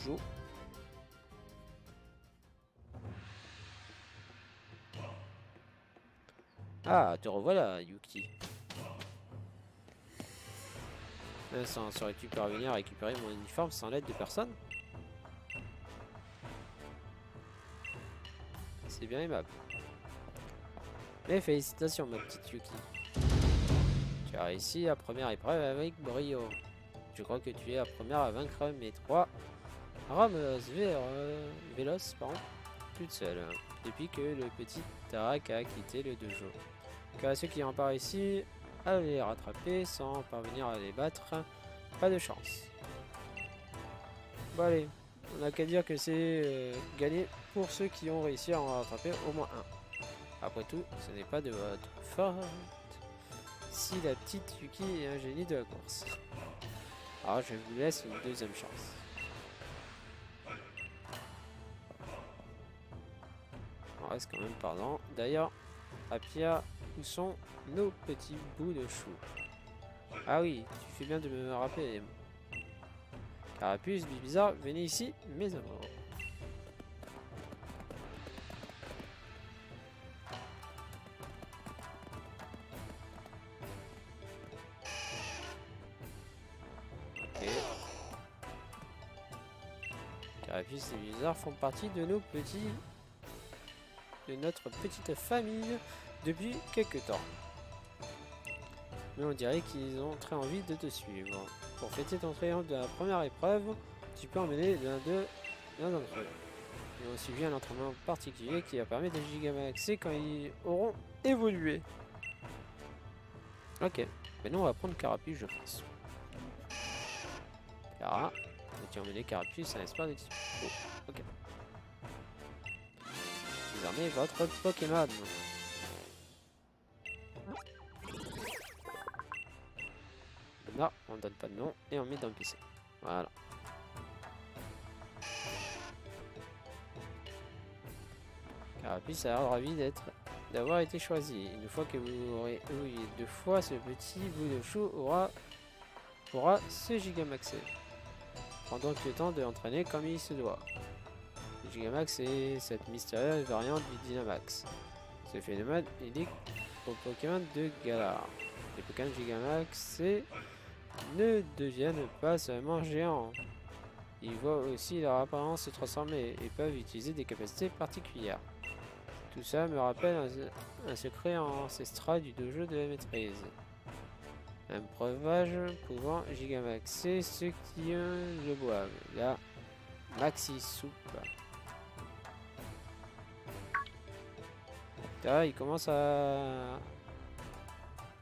dojo. Ah, te revoilà, Yuki. Saurais-tu parvenir à récupérer mon uniforme sans l'aide de personne? C'est bien aimable. Mais félicitations, ma petite Yuki. Tu as réussi la première épreuve avec brio. Je crois que tu es la première à vaincre mes trois Ramos Vélos, pardon, toute seule, depuis que le petit Tarak a quitté le dojo. Car ceux qui en partent ici, à les rattraper sans parvenir à les battre, pas de chance. Bon allez, on n'a qu'à dire que c'est gagné pour ceux qui ont réussi à en rattraper au moins un. Après tout, ce n'est pas de votre faute si la petite Yuki est un génie de la course. Alors je vous laisse une deuxième chance. On reste quand même pardon. D'ailleurs, Apia, où sont nos petits bouts de chou? Ah oui, tu fais bien de me rappeler. Carapuce, bizarre, venez ici, mes amours. Ok. Carapuce et bizarre font partie de nos petits... de notre petite famille depuis quelques temps. Mais on dirait qu'ils ont très envie de te suivre. Pour fêter ton triomphe de la première épreuve, tu peux emmener l'un d'entre eux. Ils ont suivi un entraînement particulier qui va permettre de gigamaxer quand ils auront évolué. Ok, maintenant on va prendre Carapuce, je pense. Cara, tu as emmené Carapuce à l'espoir de type. Oh, ok. Désormais, votre Pokémon. Non, on donne pas de nom et on met dans le PC. Voilà. Carapuce a l'air ravi d'avoir été choisi. Une fois que vous aurez eu 2 fois, ce petit bout de chou pourra se gigamaxer. Prends donc le temps de l'entraîner comme il se doit. Le Gigamax est cette mystérieuse variante du Dynamax. Ce phénomène est lié aux Pokémon de Galar. Les Pokémon Gigamax ne deviennent pas seulement géants. Ils voient aussi leur apparence se transformer et peuvent utiliser des capacités particulières. Tout ça me rappelle un secret ancestral du dojo de la maîtrise. Un breuvage pouvant gigamaxer ceux qui le boivent. La Maxi Soupe. Là, il commence à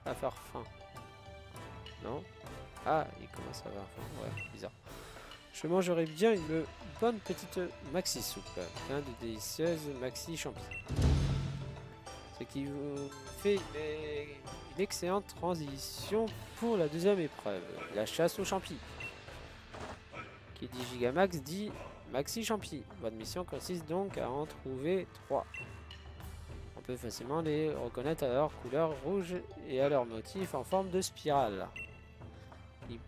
faire faim. Non? Ah, il commence à avoir faim. Ouais, bizarre. Je mangerai bien une bonne petite Maxi Soupe. Plein de délicieuses Maxi Champignons. Ce qui vous fait une excellente transition pour la deuxième épreuve, la chasse aux champis. Qui dit Gigamax dit Maxi Champi. Votre mission consiste donc à en trouver 3. On peut facilement les reconnaître à leur couleur rouge et à leur motif en forme de spirale. Ils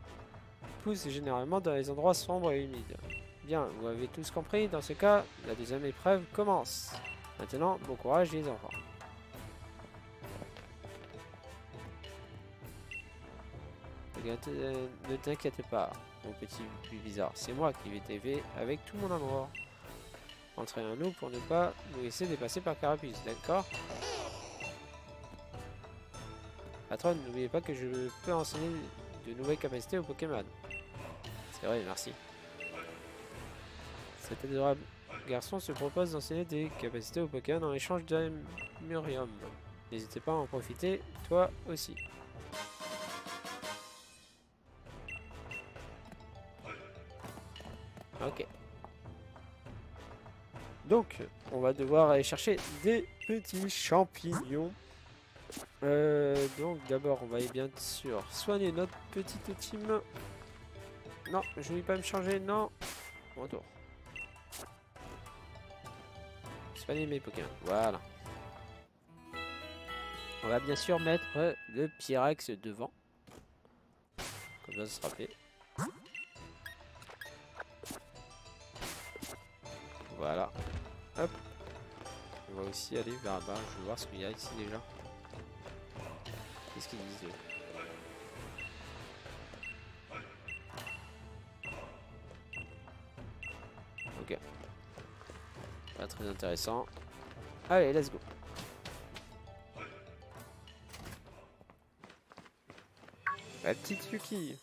poussent généralement dans les endroits sombres et humides. Bien, vous avez tous compris, dans ce cas, la deuxième épreuve commence. Maintenant, bon courage les enfants. Ne t'inquiète pas, mon petit bizarre, c'est moi qui vais t'aider avec tout mon amour. Entraînons-nous pour ne pas nous laisser dépasser par Carapuce, d'accord? Patron, n'oubliez pas que je peux enseigner de nouvelles capacités aux Pokémon. C'est vrai, merci. Cet adorable garçon se propose d'enseigner des capacités aux Pokémon en échange d'Amurium. N'hésitez pas à en profiter, toi aussi. Ok. Donc, on va devoir aller chercher des petits champignons. Donc, d'abord, on va bien sûr soigner notre petite team. Non, je ne vais pas me changer, non. Retour. Soigner mes Pokémon, voilà. On va bien sûr mettre le Pyrex devant. Comme ça, ce sera fait. Voilà. Hop. On va aussi aller vers là-bas. Je vais voir ce qu'il y a ici déjà. Qu'est-ce qu'ils disent eux? Ok. Pas très intéressant. Allez, let's go. La petite Yuki.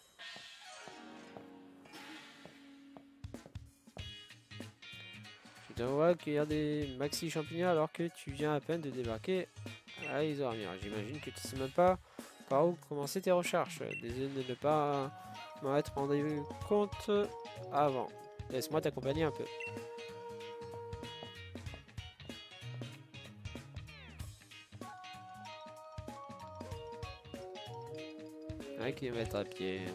Tu dois accueillir des maxi champignons alors que tu viens à peine de débarquer à Isormir. J'imagine que tu sais même pas par où commencer tes recherches. Désolé de ne pas m'en être rendu compte avant. Laisse-moi t'accompagner un peu. Un kilomètre à pied.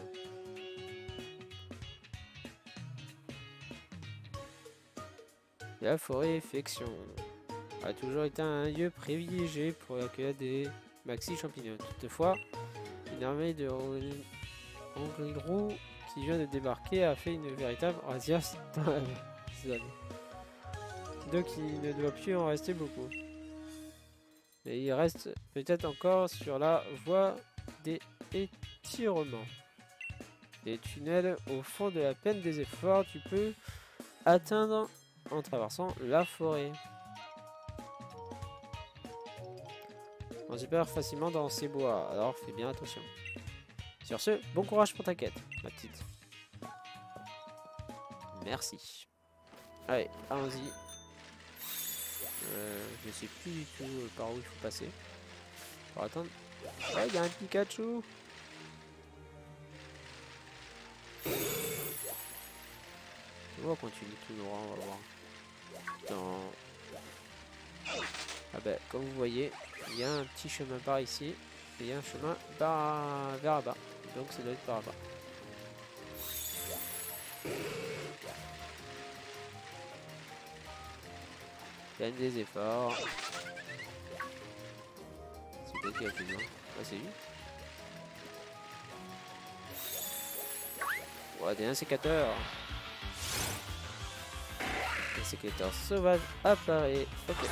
La forêt Fection a toujours été un lieu privilégié pour accueillir des maxi champignons. Toutefois, une armée de Ongrilrou qui vient de débarquer a fait une véritable razzia dans la zone. Donc il ne doit plus en rester beaucoup. Mais il reste peut-être encore sur la voie des étirements. Des tunnels au fond de la peine des efforts, tu peux atteindre en traversant la forêt. On se perd facilement dans ces bois, alors fais bien attention. Sur ce, bon courage pour ta quête, ma petite. Merci. Allez, allons-y. Je sais plus du tout par où il faut passer. Pour attendre. Ouais, il y a un Pikachu. On va continuer tout droit, on va voir. Dans... Ah ben, comme vous voyez, il y a un petit chemin par ici. Et il y a un chemin vers là-bas. Donc ça doit être par là-bas. Gagne des efforts. C'est quoi qui a plus loin? Ah, c'est lui. Ouais, des insécateurs. Un sécateur sauvage apparaît. Ok.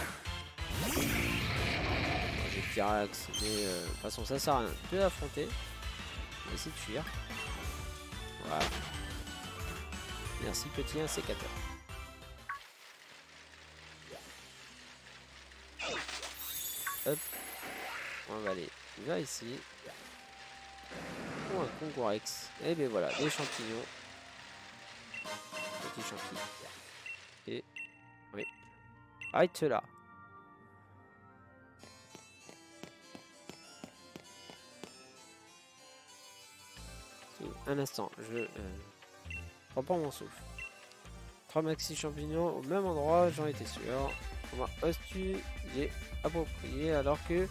J'ai Pyrax, mais de toute façon ça sert à rien de l'affronter. On va essayer de fuir. Voilà. Merci petit insécateur. Hop. On va aller vers ici. Ou un Congorex. Et bien voilà, des champignons. Petits champignons. Et oui. Arrête là. Un instant, je reprends mon souffle. 3 maxi champignons au même endroit, j'en étais sûr. Comment oses-tu les approprier alors que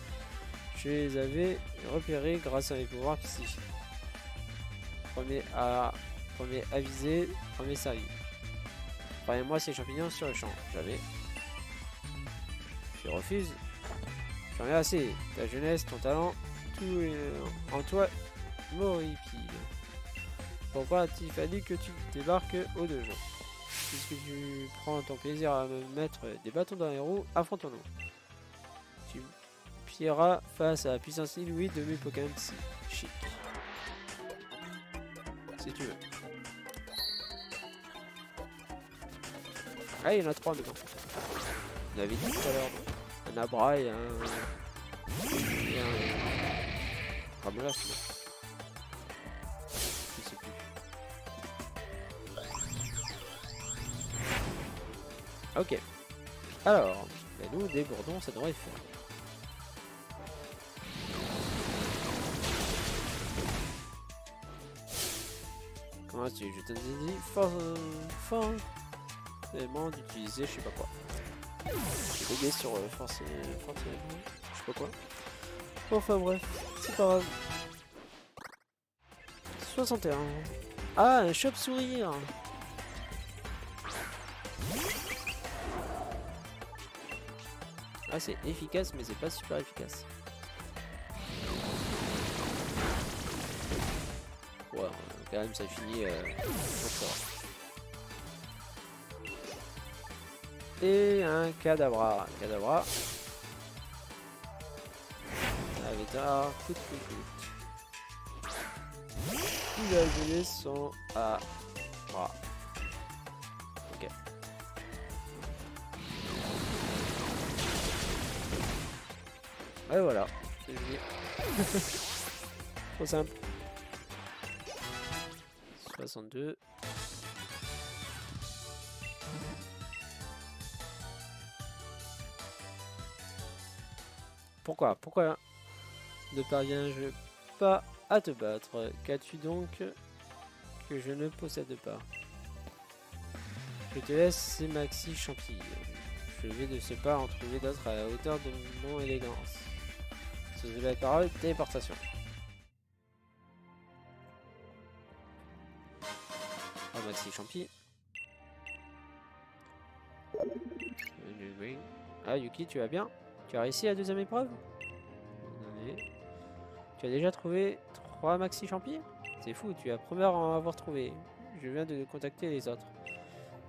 je les avais repérés grâce à mes pouvoirs psychiques? Premier avisé, premier servi. Croyez-moi ces champignons sur le champ. Jamais. Je refuse. J'en ai assez. Ta jeunesse, ton talent, tout est en toi m'horripile. Pourquoi a-t-il fallu que tu débarques au dojo? Puisque tu prends ton plaisir à me mettre des bâtons dans les roues, affrontons-nous. Tu pierras face à la puissance inouïe de mes Pokémon chic. Si tu veux. Ah, il y en a 3 maintenant. On avait dit tout à l'heure. Un Abra et un Ramolas. Je sais plus. Ok. Alors, ben nous, des bourdons, ça devrait faire. Comment est-ce que je te dis forcément d'utiliser je sais pas quoi. J'ai bugué sur forcément, je sais pas quoi. Enfin bref, c'est pas grave. 61. Ah, un chauve-sourire. Ah, c'est efficace, mais c'est pas super efficace. Ouais, quand même, ça finit. et un Kadabra. Kadabra. Avatar, coup. Il va geler son Abra. Ok. Et voilà. C'est joli. Trop simple. 62. Pourquoi ne parviens-je pas à te battre? Qu'as-tu donc que je ne possède pas? Je te laisse ces maxi champis. Je vais de ce pas en trouver d'autres à la hauteur de mon élégance. C'est la parole, téléportation. Un maxi champi. Ah Yuki, tu vas bien? Tu as réussi la deuxième épreuve? Tu as déjà trouvé 3 maxi champis? C'est fou, tu es la première à en avoir trouvé. Je viens de contacter les autres.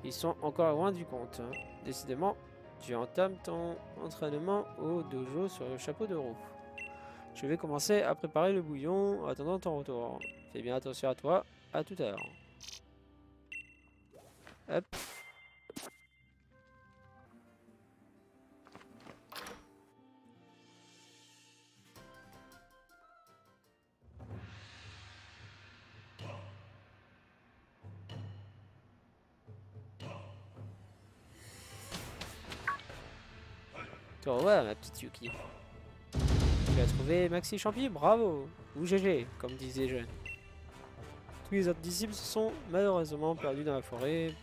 Ils sont encore loin du compte. Décidément, tu entames ton entraînement au dojo sur le chapeau de roue. Je vais commencer à préparer le bouillon en attendant ton retour. Fais bien attention à toi. À tout à l'heure. Hop. Te revois, ma petite Yuki. Tu as trouvé Maxi Champi, bravo! Ou GG, comme disent les jeunes. Tous les autres disciples se sont malheureusement perdus dans la forêt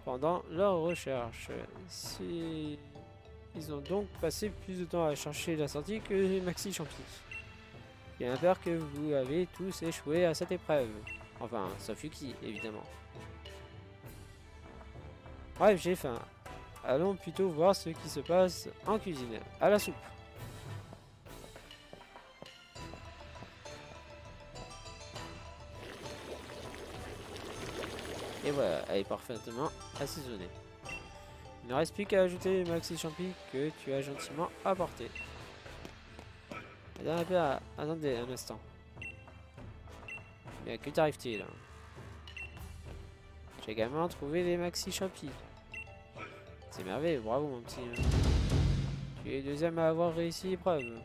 pendant leur recherche. Ils ont donc passé plus de temps à chercher la sortie que les Maxi Champi. Il y a peur que vous avez tous échoué à cette épreuve. Enfin, sauf Yuki, évidemment. Bref, j'ai faim. Allons plutôt voir ce qui se passe en cuisine. À la soupe. Et voilà, elle est parfaitement assaisonnée. Il ne reste plus qu'à ajouter les maxi champis que tu as gentiment apportés. Attendez un instant. Mais que t'arrive-t-il? J'ai également trouvé les maxi champis. C'est merveilleux, bravo mon petit. Tu es le deuxième à avoir réussi l'épreuve.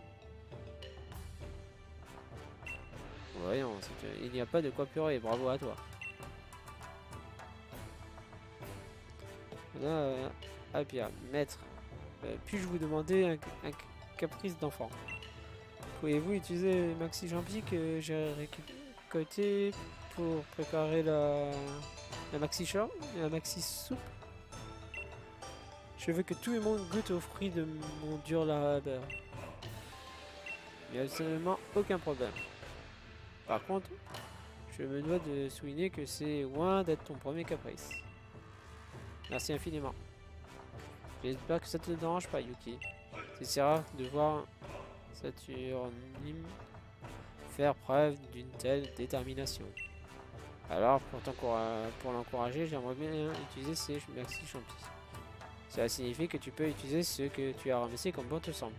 Voyons, il n'y a pas de quoi pleurer, bravo à toi. Ah bien, maître, puis-je vous demander un caprice d'enfant? Pouvez-vous utiliser les maxi champis que j'ai récolté pour préparer la maxi soupe? Je veux que tout le monde goûte aux fruits de mon dur labeur. Il n'y a absolument aucun problème. Par contre, je me dois de souligner que c'est loin d'être ton premier caprice. Merci infiniment. J'espère que ça te dérange pas, Yuki. C'est rare de voir Saturnine faire preuve d'une telle détermination. Alors, pour l'encourager, j'aimerais bien utiliser ces maxi champis. Cela signifie que tu peux utiliser ce que tu as ramassé comme bon te semble.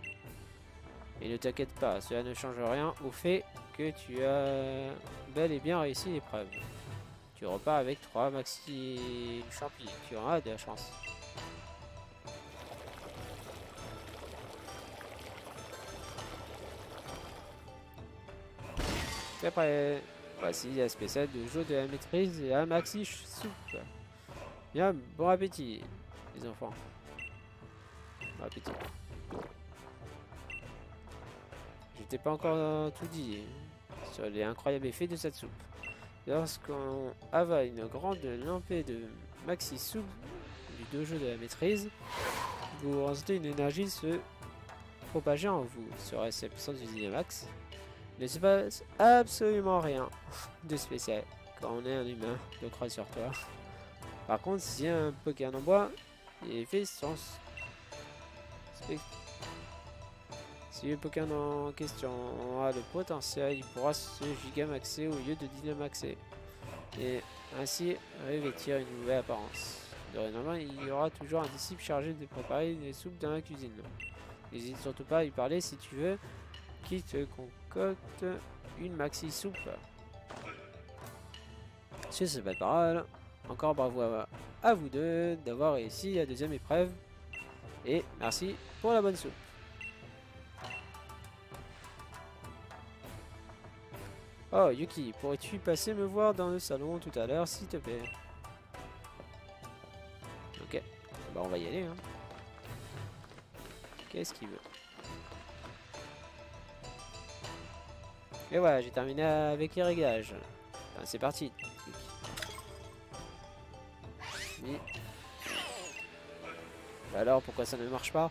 Et ne t'inquiète pas, cela ne change rien au fait que tu as bel et bien réussi l'épreuve. Tu repars avec 3 maxi champis, tu auras de la chance. Et après, voici la spéciale de jeu de la maîtrise et la maxi soupe. Bien, bon appétit, les enfants. Bon appétit. Je t'ai pas encore tout dit sur les incroyables effets de cette soupe. Lorsqu'on avale une grande lampée de maxi soupe du dojo de la maîtrise, vous ressentez une énergie se propager en vous. Serait-ce la puissance du Dynamax? Il ne se passe absolument rien de spécial quand on est un humain de croix sur toi. Par contre, si un Pokémon en bois, les effets sont... Si le Pokémon en question a le potentiel, il pourra se gigamaxer au lieu de dynamaxer et ainsi revêtir une nouvelle apparence. Dorénavant, il y aura toujours un disciple chargé de préparer des soupes dans la cuisine. N'hésite surtout pas à lui parler si tu veux qu'il te concocte une maxi soupe. Sur ces belles paroles, encore bravo à vous deux d'avoir réussi la deuxième épreuve. Et merci pour la bonne soupe. Oh Yuki, pourrais-tu passer me voir dans le salon tout à l'heure s'il te plaît? Ok, bah on va y aller hein. Qu'est-ce qu'il veut? Et voilà, j'ai terminé avec les réglages. Enfin, c'est parti. Oui. Alors pourquoi ça ne marche pas?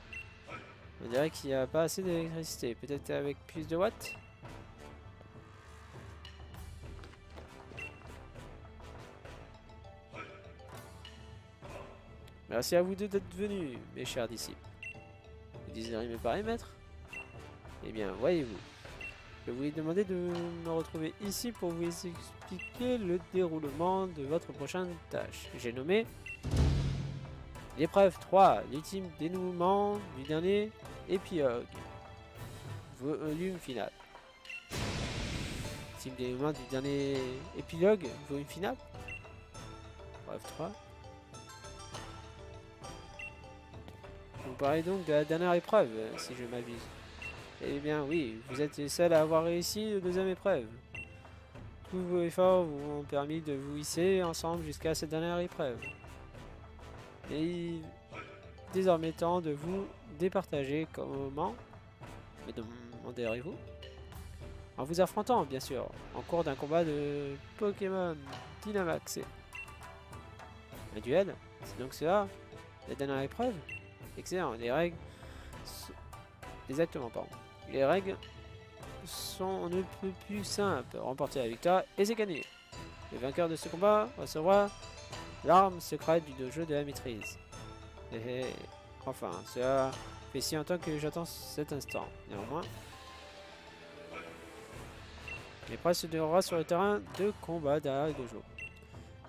On dirait qu'il n'y a pas assez d'électricité. Peut-être avec plus de watts? Merci à vous deux d'être venus, mes chers disciples. Vous désirez me parler, maître? Eh bien, voyez-vous. Je vous ai demandé de me retrouver ici pour vous expliquer le déroulement de votre prochaine tâche. J'ai nommé l'épreuve 3, l'ultime dénouement du dernier épilogue. Volume final. L'ultime dénouement du dernier épilogue, volume final. Épreuve 3. Vous parlez donc de la dernière épreuve, si je m'abuse. Eh bien oui, vous êtes les seuls à avoir réussi la deuxième épreuve. Tous vos efforts vous ont permis de vous hisser ensemble jusqu'à cette dernière épreuve. Et il est désormais temps de vous départager. Comment? Me demanderez-vous? En vous affrontant, bien sûr, en cours d'un combat de Pokémon Dynamax. Un duel? C'est donc cela? La dernière épreuve? Excellent, les règles... Exactement, pardon. Les règles sont on ne peut plus simples. Remporter la victoire et c'est gagné. Le vainqueur de ce combat recevra l'arme secrète du dojo de la maîtrise. Et enfin, cela fait si longtemps que j'attends cet instant. Néanmoins, l'épreuve se déroulera sur le terrain de combat derrière le dojo.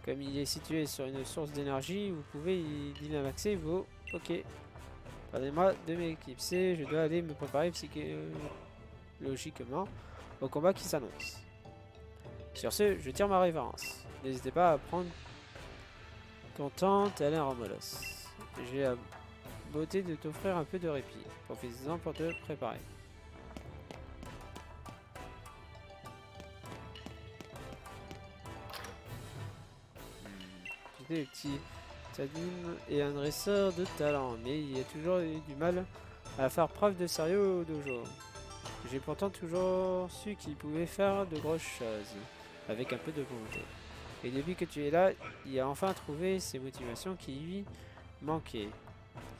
Comme il est situé sur une source d'énergie, vous pouvez y dynamaxer vos Poké. Pardonnez-moi de m'éclipser, je dois aller me préparer psychologiquement au combat qui s'annonce. Sur ce, je tire ma révérence. N'hésitez pas à prendre ton temps, tel un Romolos. J'ai la beauté de t'offrir un peu de répit. Profites-en pour te préparer. J'étais le petit Tadim et un dresseur de talent, mais il a toujours eu du mal à faire preuve de sérieux au dojo. J'ai pourtant toujours su qu'il pouvait faire de grosses choses, avec un peu de volonté. Et depuis que tu es là, il a enfin trouvé ses motivations qui lui manquaient,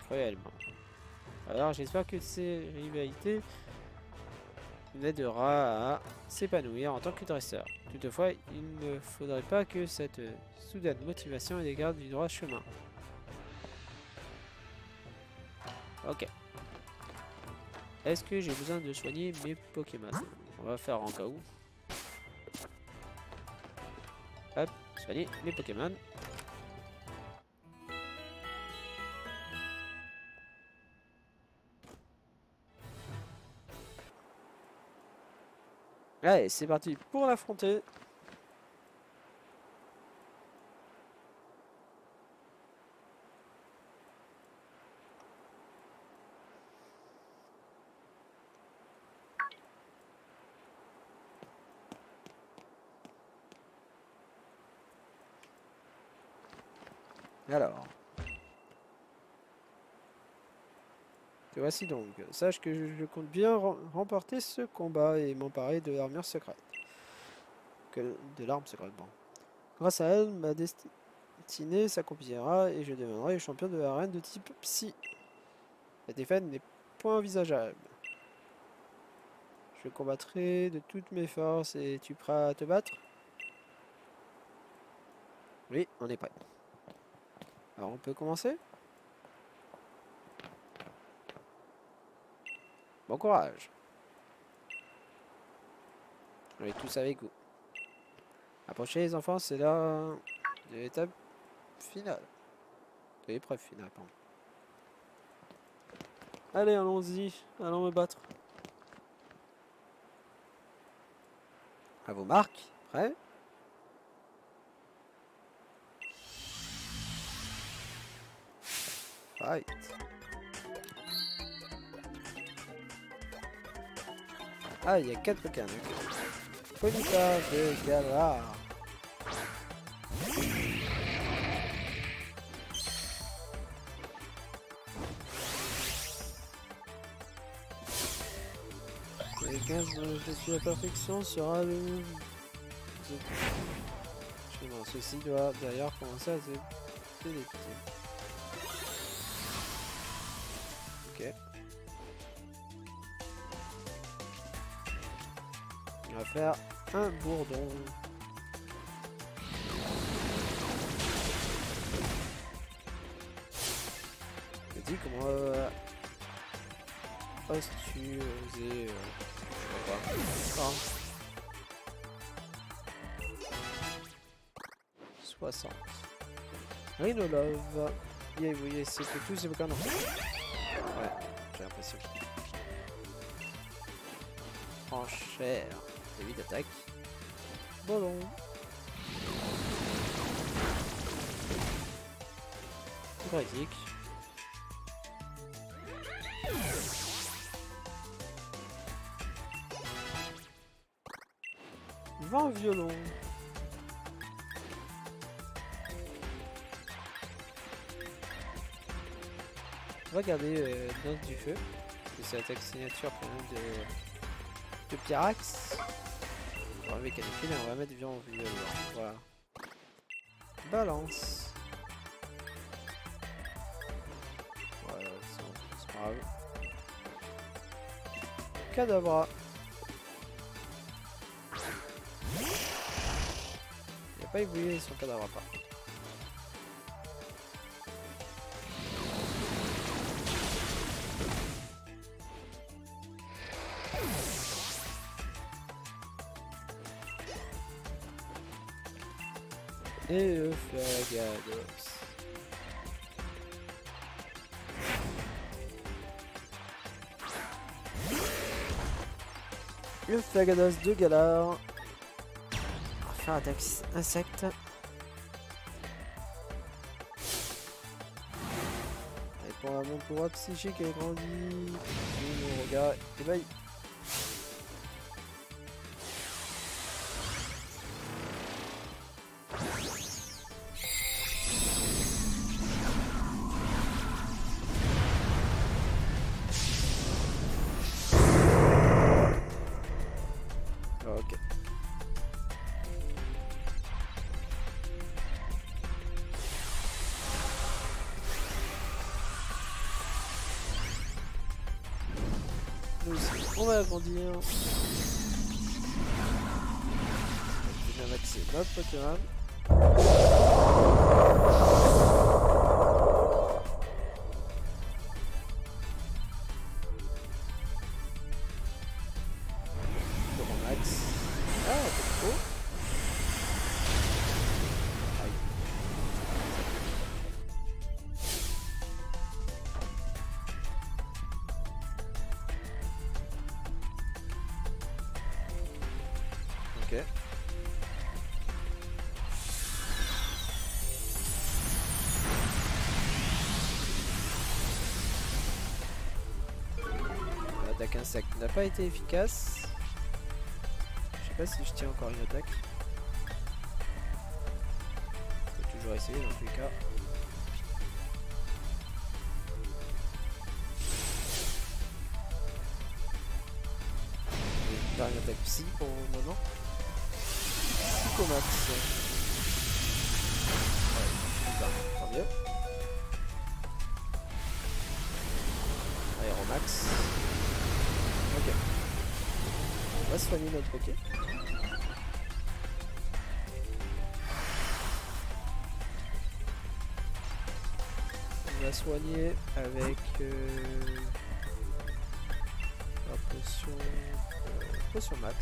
cruellement. Alors j'espère que ces rivalités l'aidera à s'épanouir en tant que dresseur. Toutefois, il ne faudrait pas que cette soudaine motivation ait garde du droit chemin. Ok. Est-ce que j'ai besoin de soigner mes Pokémon? On va faire en cas où. Hop, soigner mes Pokémon. Allez, c'est parti pour l'affronter. Alors. Te voici donc. Sache que je compte bien remporter ce combat et m'emparer de l'armure secrète. De l'arme secrète, bon. Grâce à elle, ma destinée s'accomplira et je deviendrai champion de l'arène de type Psy. La défaite n'est point envisageable. Je combattrai de toutes mes forces et es-tu prêt à te battre? Oui, on est prêt. Alors on peut commencer? Bon courage. On est tous avec vous. Approchez les enfants, c'est là de l'étape finale. Épreuve finale, pardon. Allez, allons-y. Allons me battre. À vos marques. Prêt? Fight. Ah, il y a 4 Pokémon. Ponyta de Galar. Les 15 je suis la perfection sera le... Ceci doit d'ailleurs commencer à se déliter. Ok. On va faire un bourdon. Je dis comment oses-tu oser je sais pas. 60. Rhinolove. Yeah, oui, c'est que tous ces Pokémon. Ouais, j'ai l'impression. Enchère. 8 d'attaque. Ballon. Critique. Vent violon. On va garder Danse du feu. C'est l'attaque signature quand même de Pyrax. On va enlever Canicule et on va mettre Vent violon. Voilà. Balance. Voilà, c'est pas grave. Cadabra. Il n'a pas évolué son Cadabra par contre. Et Euphragados. Euphragados de Galar. On va faire attaque insecte. Et pour mon pouvoir psychique est grandi. Mon regard éveille. On va agrandir. On va maxer notre Pokémon. Max. Ah, un peu trop. Ok. L'attaque insecte n'a pas été efficace. Je sais pas si je tiens encore une attaque. Je peux toujours essayer dans tous les cas. Je vais faire une attaque psy pour le moment. Psychomax. Ouais, tant mieux. Aéromax. Ok. On va soigner notre Poké. On va soigner avec la potion max.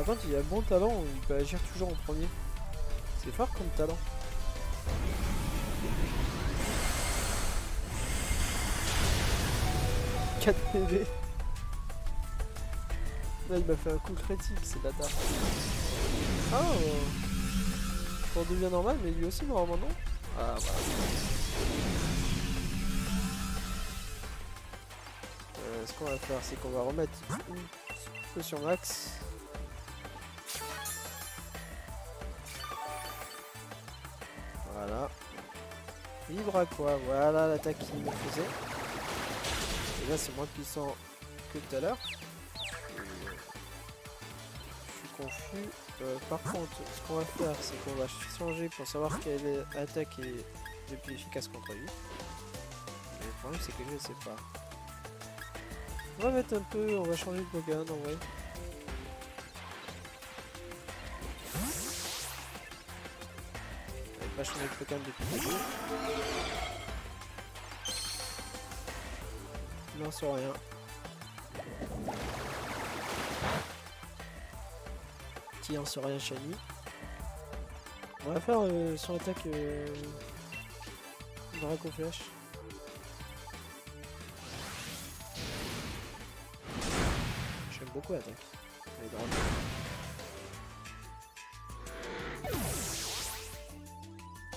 Par contre, il a bon talent, il peut agir toujours en premier. C'est fort comme talent. « 4 PV. Là, il m'a fait un coup critique, c'est bâtard. Ah, on devient normal, mais lui aussi, normalement, non? Ah, voilà. Ce qu'on va faire, c'est qu'on va remettre une potion max. Voilà. Libre à quoi? Voilà l'attaque qu'il me faisait. Et là, c'est moins puissant que tout à l'heure. Je suis confus. Par contre, ce qu'on va faire, c'est qu'on va changer pour savoir quelle attaque est le plus efficace contre lui. Mais le problème, c'est que je ne sais pas. On va mettre un peu, on va changer de Pokémon en vrai. On va pas changer de Pokémon depuis le début. Non, sur rien. Qui en sort rien, Shiny. On va faire son attaque Draco Flash. J'aime beaucoup l'attaque. Elle est drôle.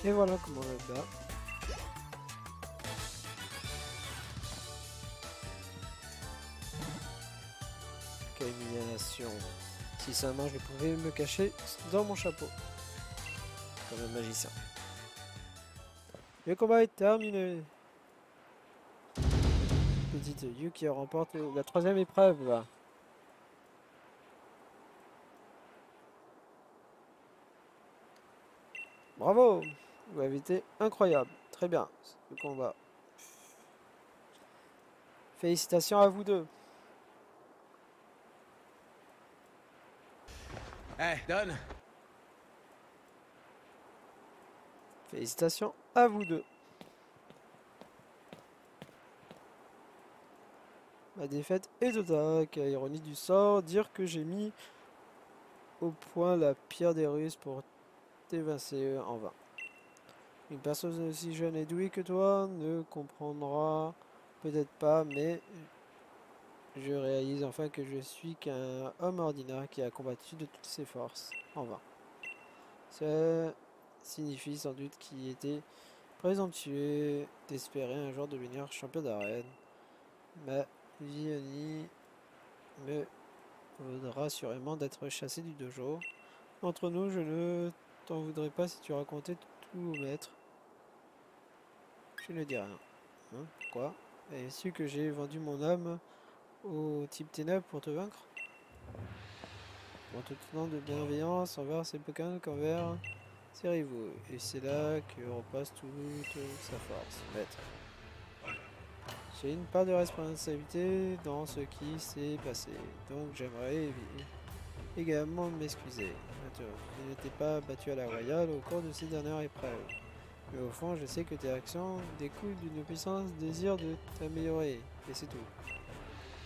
Et voilà comment on le bat. Quelle humiliation. Si ça marche, je pouvais me cacher dans mon chapeau. Comme un magicien. Le combat est terminé. Petite Yuki remporte la 3e épreuve. Bravo! Vous avez été incroyable. Très bien. Le combat. Félicitations à vous deux. Hey, Don! Félicitations à vous deux. Ma défaite est totale. Quelle ironie du sort. Dire que j'ai mis au point la pire des ruses pour t'évincer en vain. Une personne aussi jeune et douée que toi ne comprendra peut-être pas, mais je réalise enfin que je suis qu'un homme ordinaire qui a combattu de toutes ses forces en vain. Ça signifie sans doute qu'il était présomptueux d'espérer un jour devenir champion d'arène. Ma vie me vaudra sûrement d'être chassé du dojo. Entre nous, je ne t'en voudrais pas si tu racontais tout au maître. Je ne dis rien. Hein, pourquoi? Et su que j'ai vendu mon âme au type ténèbres pour te vaincre? En te tenant de bienveillance envers ses Pokémon qu'envers ses rivaux. Et c'est là que repasse toute sa force, maître. J'ai une part de responsabilité dans ce qui s'est passé, donc j'aimerais également m'excuser. Je ne t'ai pas battu à la royale au cours de ces dernières épreuves. Mais au fond, je sais que tes actions découlent d'une puissance désir de t'améliorer, et c'est tout.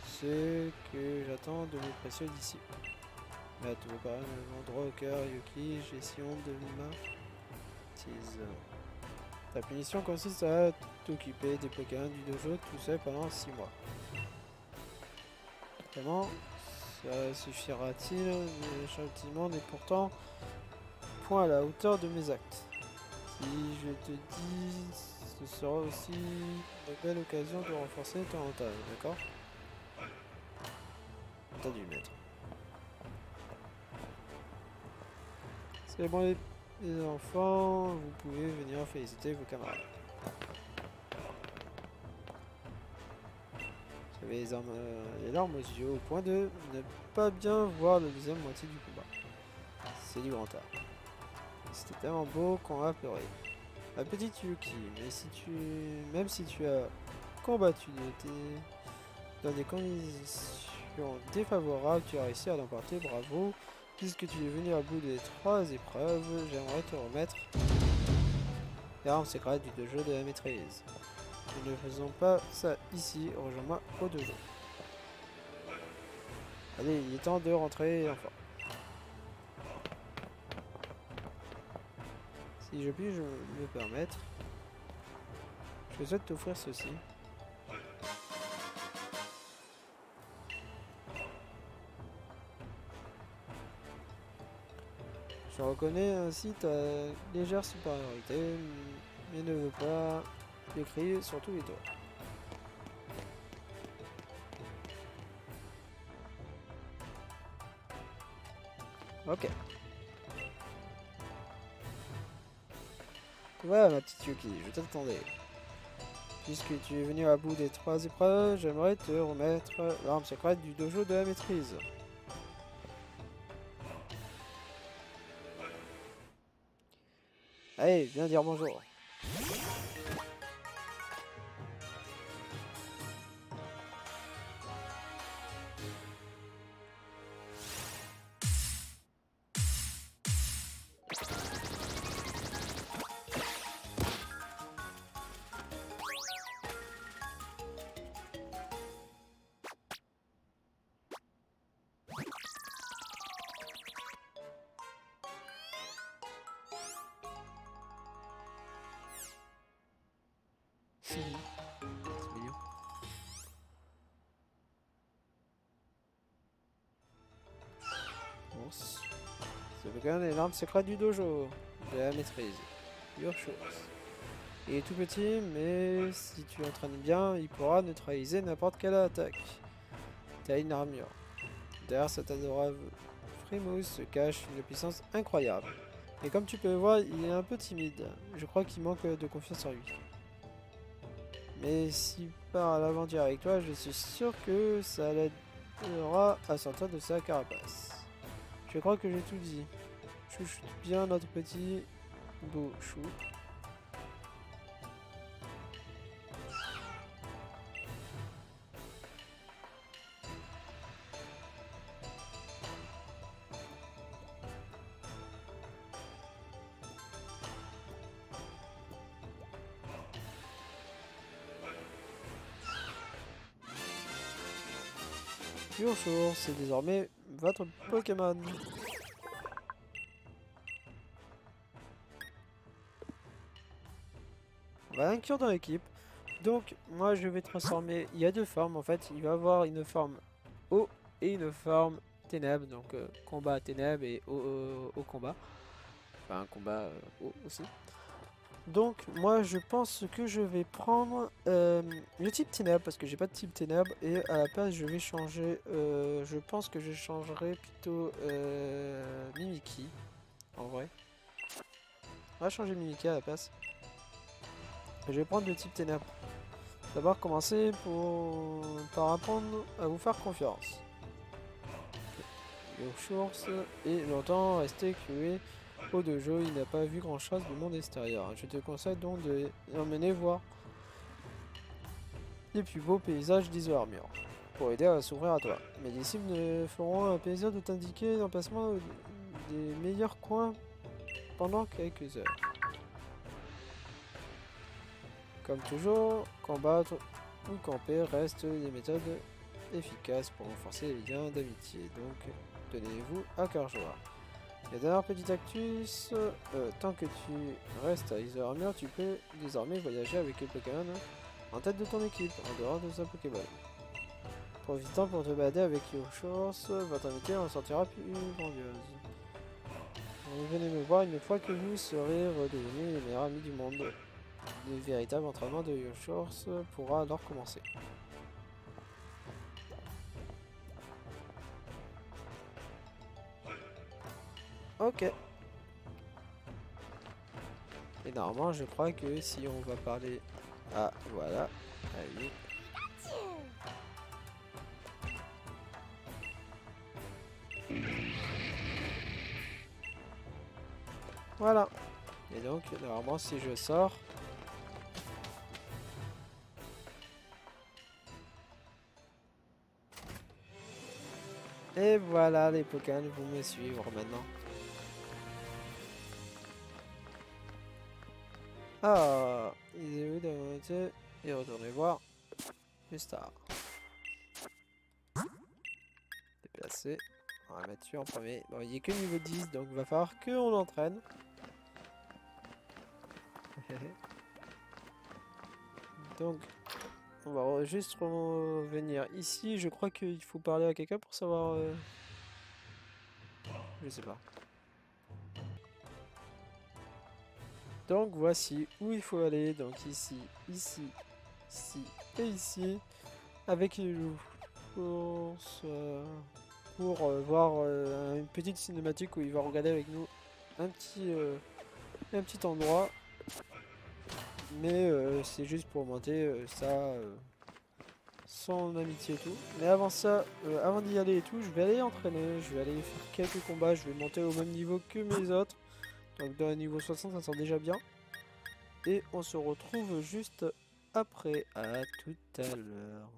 Ce que j'attends de mes précieux disciples. Mais tu veux pas mon droit au cœur, Yuki, j'ai si honte de ma bêtise. Ta punition consiste à t'occuper des Pokémon du dojo tout seul pendant 6 mois. Comment ça suffira-t-il? Le châtiment n'est pourtant point à la hauteur de mes actes. Si je te dis, ce sera aussi une belle occasion de renforcer ton mental, d'accord? T'as dû le mettre. C'est bon les enfants, vous pouvez venir féliciter vos camarades. J'avais les larmes aux yeux au point de ne pas bien voir la deuxième moitié du combat. C'est du grand art. C'était tellement beau qu'on a pleuré. Ma petite Yuki, même si tu as combattu dans des conditions défavorables, tu as réussi à l'emporter, bravo. Puisque tu es venu à bout des 3 épreuves, j'aimerais te remettre l'arme secrète du dojo de la maîtrise. Nous ne faisons pas ça ici, rejoins-moi au dojo. Allez, il est temps de rentrer, enfin. Si je puis me permettre, je souhaite t'offrir ceci. Je reconnais ainsi ta légère supériorité, mais ne veux pas le crier sur tous les toits. Ok. Voilà ma petite Yuki, je t'attendais. Puisque tu es venu à bout des 3 épreuves, j'aimerais te remettre l'arme secrète du dojo de la maîtrise. Allez, viens dire bonjour. C'est mignon. Ours. Ce Pokémon est l'arme secrète du dojo de la maîtrise. Your Shoes. Il est tout petit, mais si tu l'entraînes bien, il pourra neutraliser n'importe quelle attaque. T'as une armure. Derrière cet adorable Frimousse se cache une puissance incroyable. Et comme tu peux le voir, il est un peu timide. Je crois qu'il manque de confiance en lui. Mais s'il part à l'aventure avec toi, je suis sûr que ça l'aidera à sortir de sa carapace. Je crois que j'ai tout dit. Chouchoute bien notre petit beau chou. Bonjour, c'est désormais votre Pokémon. On va l'inclure dans l'équipe. Donc, moi je vais transformer. Il y a 2 formes en fait. Il va avoir une forme eau et une forme ténèbres. Donc, combat ténèbres et au combat. Enfin, un combat eau aussi. Donc, moi je pense que je vais prendre le type ténèbres parce que j'ai pas de type ténèbres. Et à la place, je vais changer. Je pense que je changerai plutôt Mimikyu. En vrai. On va changer Mimikyu à la place. Je vais prendre le type ténèbres. D'abord commencer par apprendre à vous faire confiance. Your Source est longtemps resté cloué au dojo, il n'a pas vu grand chose du monde extérieur. Je te conseille donc de l'emmener voir les plus beaux paysages d'Isoarmure pour aider à s'ouvrir à toi. Mes disciples ne feront un plaisir de t'indiquer l'emplacement des meilleurs coins pendant quelques heures. Comme toujours, combattre ou camper restent des méthodes efficaces pour renforcer les liens d'amitié. Donc, tenez-vous à cœur joie. Et dernière petite actus, tant que tu restes à Isoarmure, tu peux désormais voyager avec les Pokémon en tête de ton équipe, en dehors de sa Pokéball. Profitant pour te balader avec Your Source, votre amitié en sortira plus grandiose. Venez me voir une fois que vous serez redevenus les meilleurs amis du monde. Le véritable entraînement de Your Source pourra alors commencer. Ok. Et normalement, je crois que si on va parler... Ah, voilà. Allez. Voilà. Et donc, normalement, si je sors... Et voilà, les Pokémon vont me suivre maintenant. Ah, il est où de monter et retourner voir Mustar. Déplacer. On va mettre lui en premier. Bon, il est que niveau 10, donc il va falloir qu'on entraîne. Donc, on va juste revenir ici. Je crois qu'il faut parler à quelqu'un pour savoir... Je sais pas. Donc, voici où il faut aller. Donc, ici, ici, ici et ici. Avec les loups. Pour voir une petite cinématique où il va regarder avec nous un petit endroit. Mais c'est juste pour monter son amitié et tout. Mais avant ça, avant d'y aller et tout, je vais aller entraîner. Je vais aller faire quelques combats. Je vais monter au même niveau que mes autres. Donc dans le niveau 60, ça sent déjà bien. Et on se retrouve juste après. À tout à l'heure.